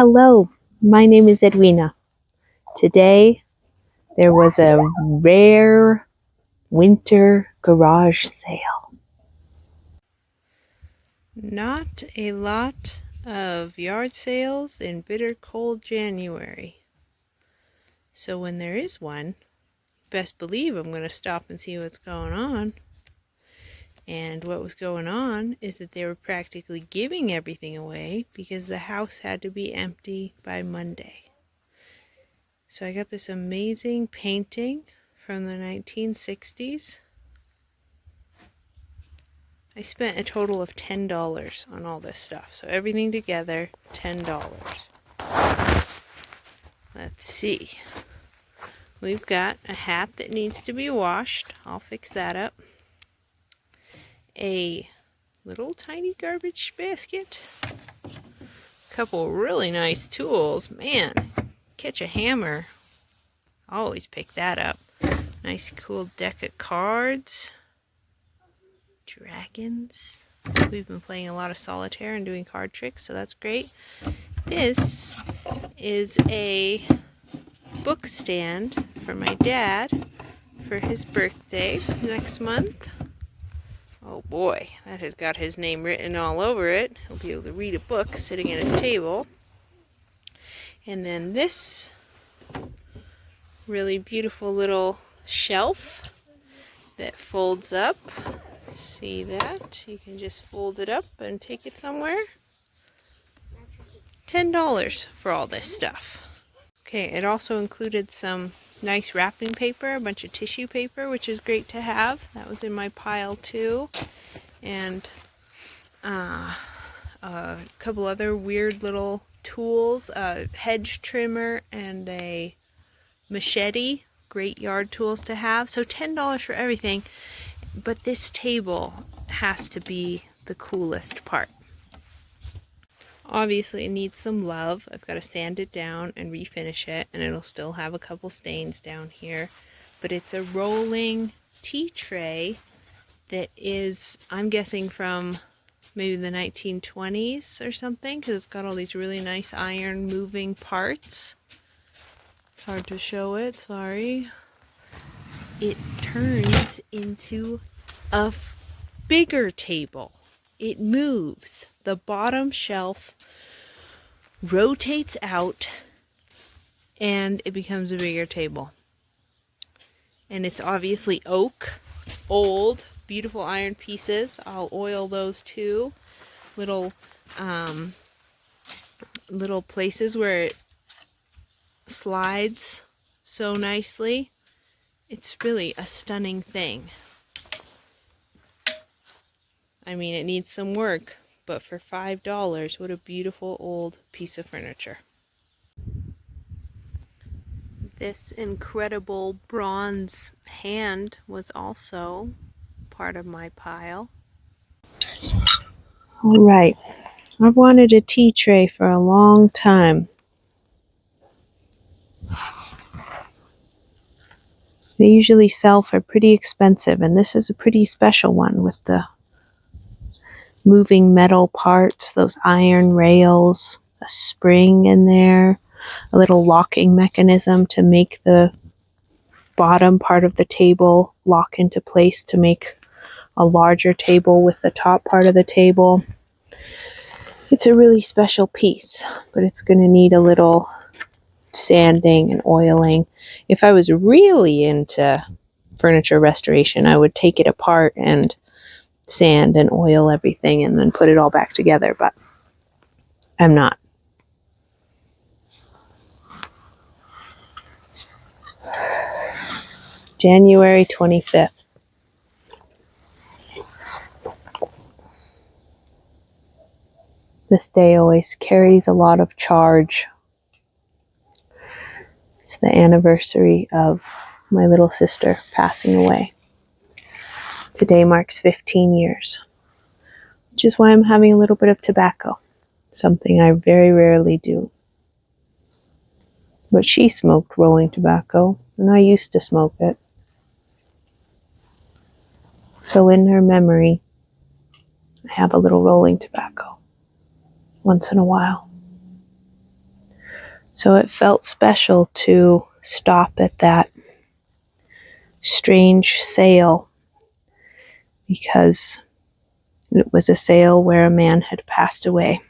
Hello, my name is Edwina. Today there was a rare winter garage sale. Not a lot of yard sales in bitter cold January. So when there is one, best believe I'm going to stop and see what's going on. And what was going on is that they were practically giving everything away because the house had to be empty by Monday. So I got this amazing painting from the 1960s. I spent a total of $10 on all this stuff. So everything together, $10. Let's see. We've got a hat that needs to be washed. I'll fix that up. A little tiny garbage basket. A couple really nice tools. Man, catch a hammer. I'll always pick that up. Nice cool deck of cards. Dragons. We've been playing a lot of solitaire and doing card tricks, so that's great. This is a book stand for my dad for his birthday next month. Oh boy, that has got his name written all over it. He'll be able to read a book sitting at his table. And then this really beautiful little shelf that folds up. See that? You can just fold it up and take it somewhere. $10 for all this stuff. Okay, it also included some nice wrapping paper, a bunch of tissue paper, which is great to have. That was in my pile too. And a couple other weird little tools, a hedge trimmer and a machete. Great yard tools to have. So $10 for everything. But this table has to be the coolest part. Obviously it needs some love. I've got to sand it down and refinish it, and it'll still have a couple stains down here. But it's a rolling tea tray that is, I'm guessing, from maybe the 1920s or something, because it's got all these really nice iron moving parts. It's hard to show it, sorry. It turns into a bigger table. It moves. The bottom shelf rotates out and it becomes a bigger table. And it's obviously oak, old, beautiful iron pieces. I'll oil those too. Little places where it slides so nicely. It's really a stunning thing. I mean, it needs some work, but for $5, what a beautiful old piece of furniture. This incredible bronze hand was also part of my pile. All right, I've wanted a tea tray for a long time. They usually sell for pretty expensive, and this is a pretty special one with the moving metal parts, those iron rails, a spring in there, a little locking mechanism to make the bottom part of the table lock into place to make a larger table with the top part of the table. It's a really special piece, but it's going to need a little sanding and oiling. If I was really into furniture restoration, I would take it apart and sand and oil everything and then put it all back together, but I'm not. January 25th. This day always carries a lot of charge. It's the anniversary of my little sister passing away. Today marks 15 years, which is why I'm having a little bit of tobacco, something I very rarely do. But she smoked rolling tobacco, and I used to smoke it. So in her memory, I have a little rolling tobacco once in a while. So it felt special to stop at that strange sale, because it was a sale where a man had passed away.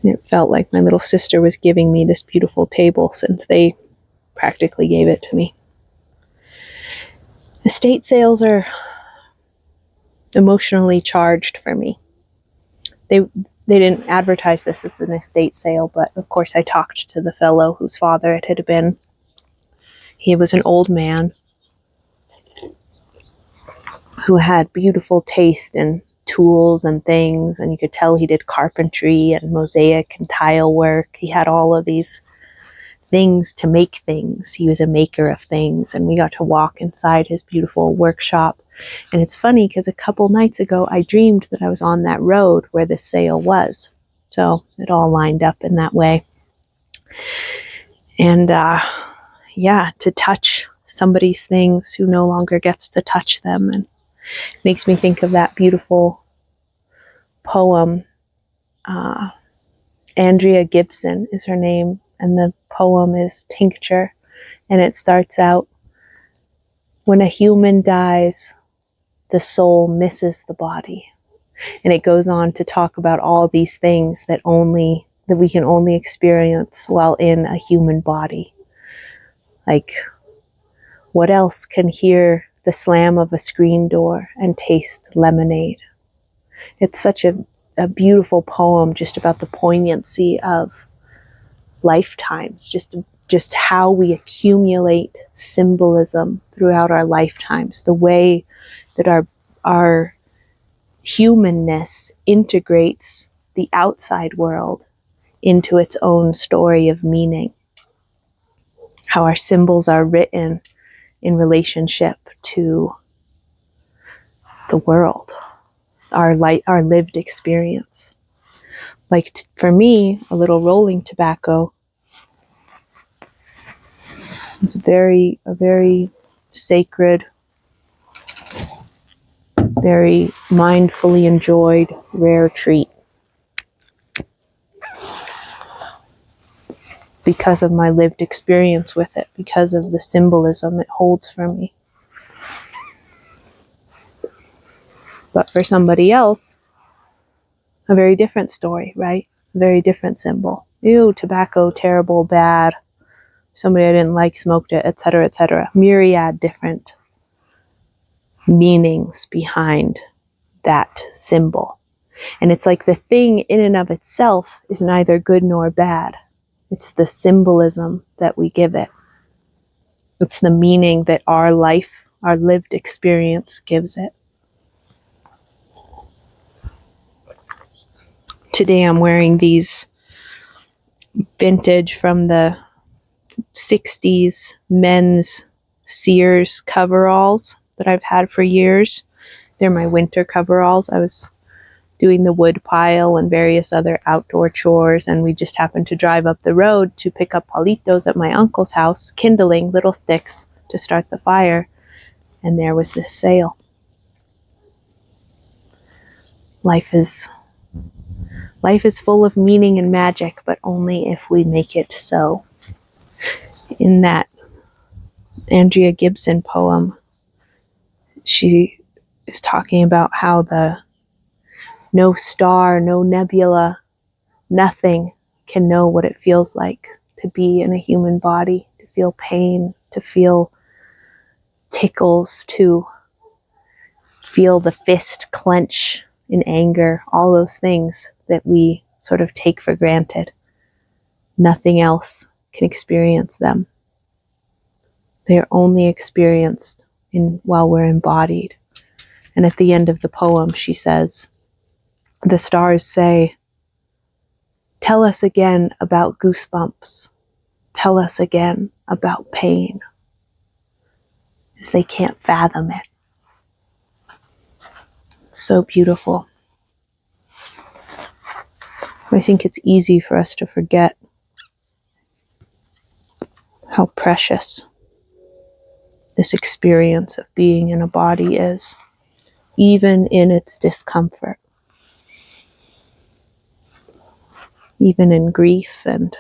And it felt like my little sister was giving me this beautiful table, since they practically gave it to me. Estate sales are emotionally charged for me. They didn't advertise this as an estate sale, but of course I talked to the fellow whose father it had been. He was an old man who had beautiful taste in tools and things, and you could tell he did carpentry and mosaic and tile work. He had all of these things to make things. He was a maker of things, and we got to walk inside his beautiful workshop. And it's funny because a couple nights ago I dreamed that I was on that road where the sale was. So it all lined up in that way. And to touch somebody's things who no longer gets to touch them, and it makes me think of that beautiful poem. Andrea Gibson is her name, and the poem is Tincture, and it starts out, "When a human dies, the soul misses the body." And it goes on to talk about all these things that we can only experience while in a human body. Like, what else can hear the slam of a screen door and taste lemonade? It's such a beautiful poem, just about the poignancy of lifetimes, just how we accumulate symbolism throughout our lifetimes, the way that our humanness integrates the outside world into its own story of meaning. How our symbols are written in relationship to the world, our lived experience. Like for me, a little rolling tobacco is a very sacred, very mindfully enjoyed, rare treat, because of my lived experience with it, because of the symbolism it holds for me. But for somebody else, a very different story, right? A very different symbol. Ew, tobacco, terrible, bad. Somebody I didn't like smoked it, etc., etc. Myriad different meanings behind that symbol. And it's like the thing in and of itself is neither good nor bad. It's the symbolism that we give it. It's the meaning that our life, our lived experience gives it. Today I'm wearing these vintage from the 60s men's Sears coveralls that I've had for years. They're my winter coveralls. I was doing the wood pile and various other outdoor chores, and we just happened to drive up the road to pick up palitos at my uncle's house, kindling little sticks to start the fire, and there was this sale. Life is full of meaning and magic, but only if we make it so. In that Andrea Gibson poem, she is talking about how no star, no nebula, nothing can know what it feels like to be in a human body, to feel pain, to feel tickles, to feel the fist clench in anger, all those things that we sort of take for granted. Nothing else can experience them. They are only experienced while we're embodied. And at the end of the poem, she says, the stars say, "Tell us again about goosebumps. Tell us again about pain," as they can't fathom it. It's so beautiful. I think it's easy for us to forget how precious this experience of being in a body is, even in its discomfort. even in grief and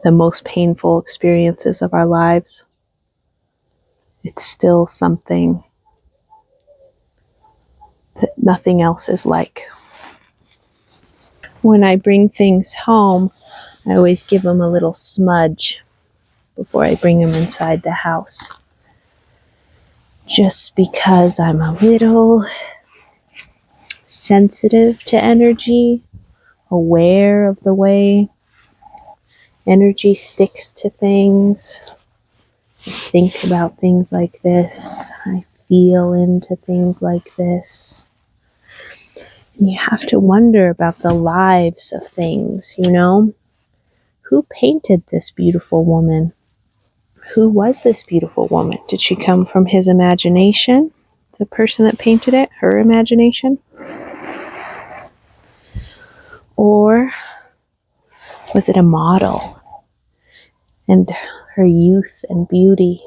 the most painful experiences of our lives, it's still something that nothing else is like. When I bring things home, I always give them a little smudge before I bring them inside the house. Just because I'm a little sensitive to energy, aware of the way energy sticks to things. I think about things like this. I feel into things like this. And you have to wonder about the lives of things, you know? Who painted this beautiful woman? Who was this beautiful woman? Did she come from his imagination? The person that painted it, her imagination? Or was it a model? And her youth and beauty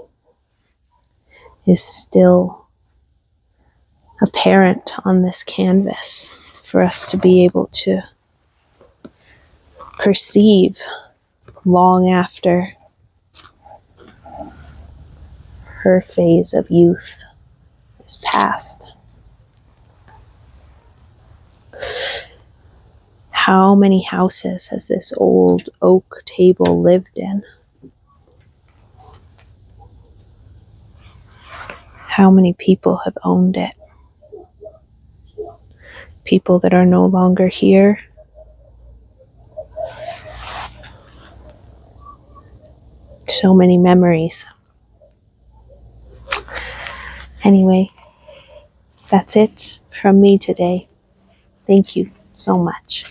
is still apparent on this canvas for us to be able to perceive long after her phase of youth is past. How many houses has this old oak table lived in? How many people have owned it? People that are no longer here. So many memories. Anyway, that's it from me today. Thank you so much.